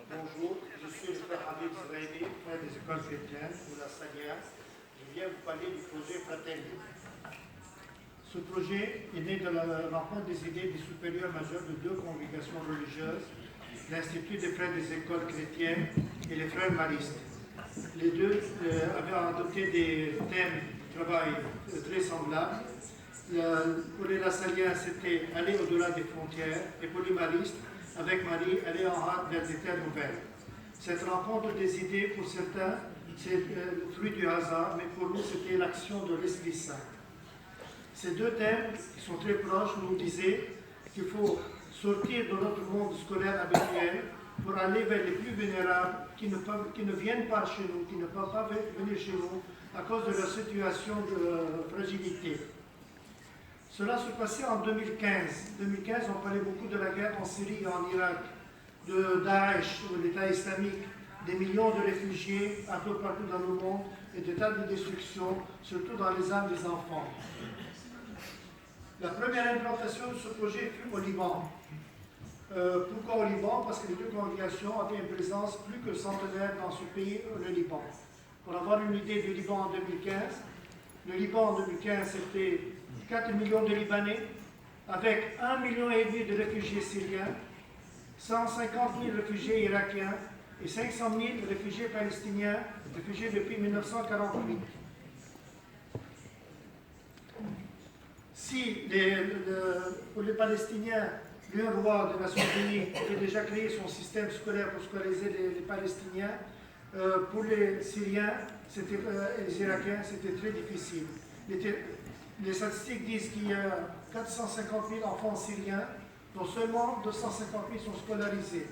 Bonjour, je suis le frère Hamid Zraïdi, frère des écoles chrétiennes de la Salia. Je viens vous parler du projet Fratelli. Ce projet est né de la rencontre des idées des supérieurs majeurs de deux congrégations religieuses, l'Institut des frères des écoles chrétiennes et les frères maristes. Les deux avaient adopté des thèmes de travail très semblables. Pour les Lassaliens, c'était aller au-delà des frontières, et pour les maristes, avec Marie, aller en hâte vers des terres nouvelles. Cette rencontre des idées, pour certains, c'est le fruit du hasard, mais pour nous, c'était l'action de l'Esprit Saint. Ces deux thèmes, qui sont très proches, nous disaient qu'il faut sortir de notre monde scolaire habituel pour aller vers les plus vulnérables qui ne viennent pas chez nous, qui ne peuvent pas venir chez nous à cause de leur situation de fragilité. Cela se passait en 2015. En 2015, on parlait beaucoup de la guerre en Syrie et en Irak, de Daesh, de l'État islamique, des millions de réfugiés un peu partout dans le monde et des tas de destructions, surtout dans les âmes des enfants. La première implantation de ce projet fut au Liban. Pourquoi au Liban? Parce que les deux congrégations avaient une présence plus que centenaire dans ce pays, le Liban. Pour avoir une idée du Liban en 2015, le Liban en 2015 c'était 4 millions de Libanais, avec 1,5 million de réfugiés syriens, 150 000 réfugiés irakiens et 500 000 réfugiés palestiniens, réfugiés depuis 1948. Si pour les Palestiniens, l'UNRWA des Nations Unies avait déjà créé son système scolaire pour scolariser les Palestiniens, pour les Syriens et les Irakiens, c'était très difficile. Les statistiques disent qu'il y a 450 000 enfants syriens, dont seulement 250 000 sont scolarisés.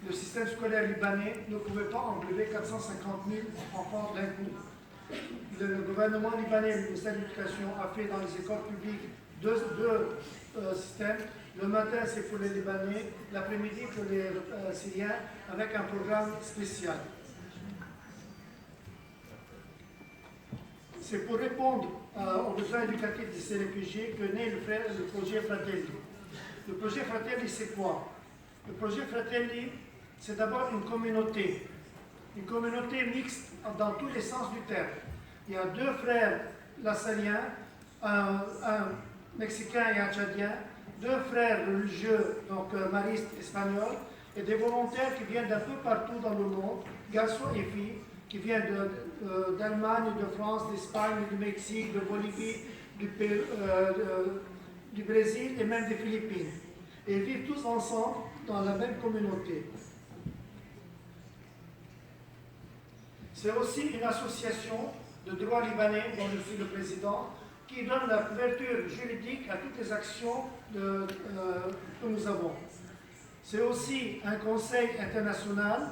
Le système scolaire libanais ne pouvait pas englober 450 000 enfants d'un coup. Le gouvernement libanais, le ministère de l'Éducation, a fait dans les écoles publiques deux systèmes. Le matin, c'est pour les Libanais, l'après-midi pour les Syriens, avec un programme spécial. C'est pour répondre aux besoins éducatifs de ces réfugiés que naît le projet Fratelli. Le projet Fratelli, c'est quoi? Le projet Fratelli, c'est d'abord une communauté mixte dans tous les sens du terme. Il y a deux frères lassaliens, un Mexicain et un Tchadien, deux frères religieux, donc maristes espagnols, et des volontaires qui viennent d'un peu partout dans le monde, garçons et filles, qui viennent d'Allemagne, de France, d'Espagne, du Mexique, de Bolivie, du Brésil et même des Philippines. Et ils vivent tous ensemble dans la même communauté. C'est aussi une association de droit libanais, dont je suis le président, qui donne la couverture juridique à toutes les actions que nous avons. C'est aussi un conseil international.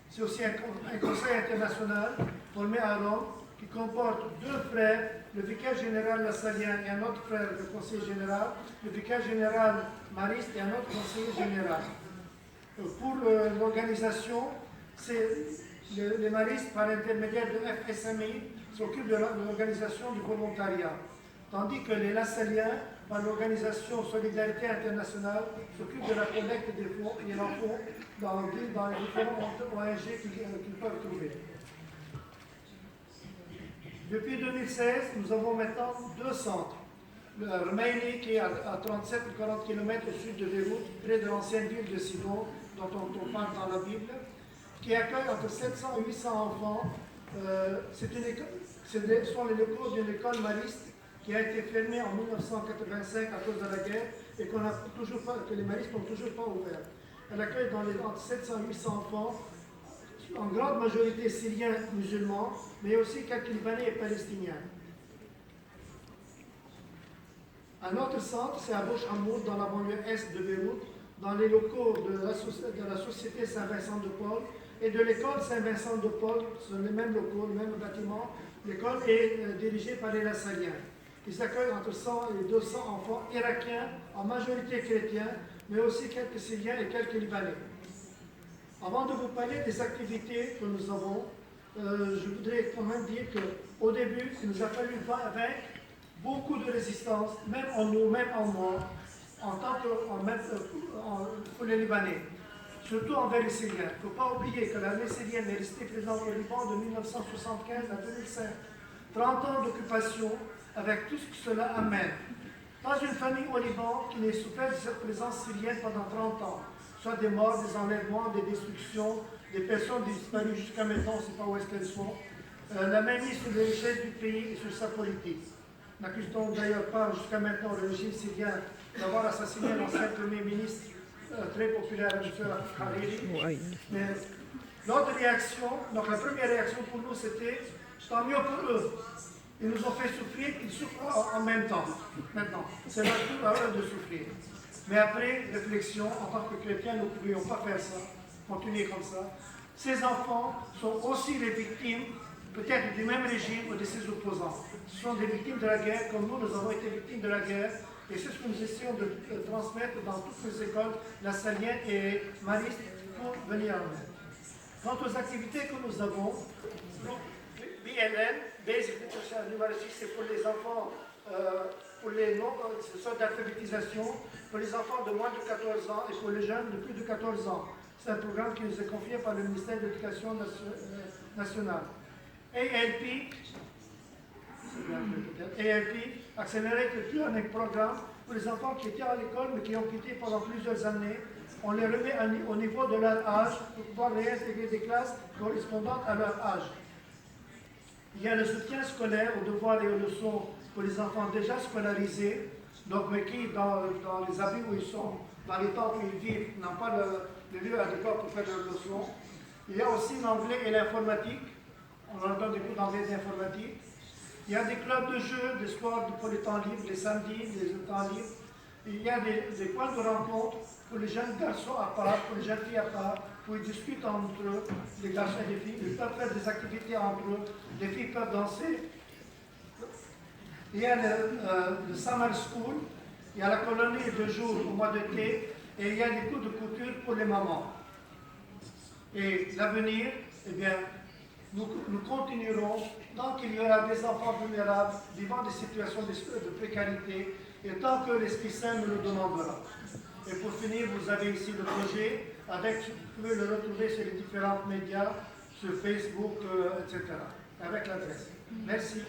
C'est aussi un conseil international formé à Rome qui comporte deux frères, le vicaire général lassalien et un autre frère, le conseiller général, le vicaire général mariste et un autre conseiller général. Pour l'organisation, les maristes, par l'intermédiaire de FSMI, s'occupent de l'organisation du volontariat, tandis que les lassaliens, par l'organisation Solidarité Internationale, s'occupent de la collecte des fonds et en font dans les différentes ONG qu'ils peuvent trouver. Depuis 2016, nous avons maintenant deux centres. Le Rmeini, qui est à 37 ou 40 km au sud de Beyrouth, près de l'ancienne ville de Sidon, dont on parle dans la Bible, qui accueille entre 700 et 800 enfants. Ce sont les locaux d'une école mariste qui a été fermée en 1985 à cause de la guerre et que les maristes n'ont toujours pas ouvert. Elle accueille entre 700 et 800 enfants, en grande majorité syriens musulmans, mais aussi quelques Libanais et Palestiniens. Un autre centre, c'est à Bouch Hamoud, dans la banlieue est de Beyrouth, dans les locaux de la Société Saint-Vincent de Paul et de l'école Saint-Vincent de Paul, ce sont les mêmes locaux, le même bâtiment. L'école est dirigée par les Lassaliens. Ils accueillent entre 100 et 200 enfants irakiens, en majorité chrétiens, mais aussi quelques Syriens et quelques Libanais. Avant de vous parler des activités que nous avons, je voudrais quand même dire qu'au début, il nous a fallu beaucoup de résistance, même en nous, même en moi, pour les Libanais, surtout envers les Syriens. Il ne faut pas oublier que l'armée syrienne est restée présente au Liban de 1975 à 2005. 30 ans d'occupation avec tout ce que cela amène. Pas une famille au Liban qui n'ait souffert de cette présence syrienne pendant 30 ans, soit des morts, des enlèvements, des destructions, des personnes disparues jusqu'à maintenant, on ne sait pas où est-ce qu'elles sont, la mainmise sur les richesses du pays et sur sa politique. N'accuse-t-on d'ailleurs pas jusqu'à maintenant le régime syrien d'avoir assassiné l'ancien Premier ministre très populaire, M. Hariri. Mais notre réaction, donc la première réaction pour nous, c'était tant mieux pour eux. Ils nous ont fait souffrir, ils souffrent en même temps. Maintenant, c'est leur tour à eux de souffrir. Mais après réflexion, en tant que chrétiens, nous ne pouvions pas faire ça, continuer comme ça. Ces enfants sont aussi les victimes, peut-être du même régime ou de ses opposants. Ce sont des victimes de la guerre, comme nous avons été victimes de la guerre. Et c'est ce que nous essayons de transmettre dans toutes les écoles, la Salienne et Mariste, pour venir en aide. Quant aux activités que nous avons, BLN, Basic Nutrition Numeracy, c'est pour les enfants, pour les ce sont d'alphabétisation, pour les enfants de moins de 14 ans et pour les jeunes de plus de 14 ans. C'est un programme qui nous est confié par le ministère de l'Éducation nationale. ALP, Accelerate le Learning Programme, pour les enfants qui étaient à l'école mais qui ont quitté pendant plusieurs années. On les remet au niveau de leur âge pour pouvoir réintégrer des classes correspondantes à leur âge. Il y a le soutien scolaire aux devoirs et aux leçons pour les enfants déjà scolarisés, donc mais qui, dans les abris où ils sont, dans les temps où ils vivent, n'ont pas le lieu adéquat pour faire leurs leçons. Il y a aussi l'anglais et l'informatique. On leur donne des cours d'anglais et d'informatique. Il y a des clubs de jeux, des sports pour les temps libres, les samedis, les temps libres. Il y a des points de rencontre pour les jeunes garçons à part, pour les jeunes filles à part, où ils discutent entre eux, les garçons et les filles. Ils peuvent faire des activités entre eux. Les filles peuvent danser. Il y a le Summer School. Il y a la colonie de jour au mois d'été. Et il y a des cours de couture pour les mamans. Et l'avenir, eh bien, nous continuerons tant qu'il y aura des enfants vulnérables vivant des situations de précarité et tant que l'Esprit Saint nous le demandera. Et pour finir, vous avez ici le projet, vous pouvez le retrouver sur les différents médias, sur Facebook, etc., avec l'adresse. Merci.